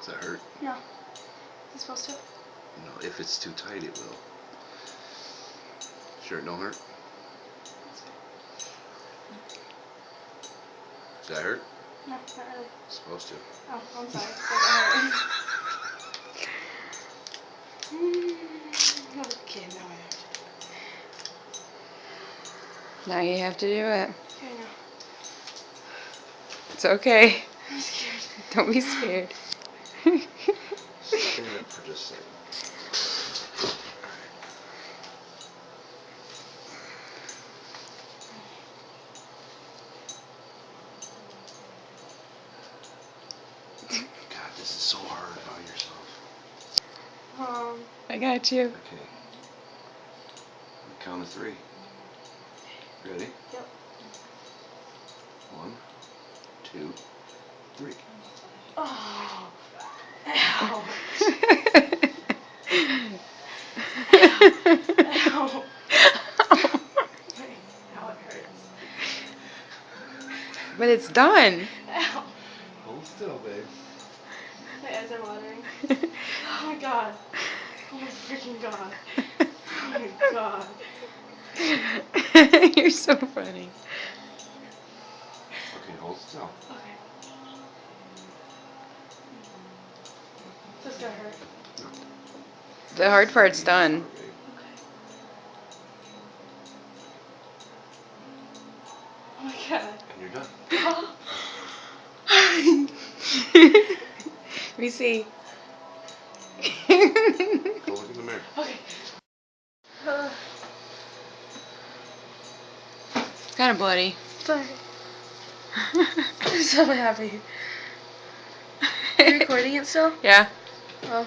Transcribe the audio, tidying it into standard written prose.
Does that hurt? No. Is it supposed to? No, if it's too tight, it will. Sure, it don't hurt? Does that hurt? No, not really. It's supposed to. Oh, I'm sorry. Okay, now I have to. Now you have to do it. Okay, now. It's okay. I'm scared. Don't be scared. Stand up for just a second. God, this is so hard by yourself. I got you. Okay. Count of 3. Ready? Yep. 1, 2, 3. Oh. Ow. Ow. Ow, it hurts. But it's done. Ow. Hold still, babe. My eyes are watering. Oh my god. Oh my freaking god. Oh my god. You're so funny. Okay, hold still. Okay. This is gonna hurt. No. The hard part's done. Oh my god. And you're done. Let me see. Go look in the mirror. Okay. It's kind of bloody. Sorry. I'm so happy. Are you recording it still? Yeah. Oh.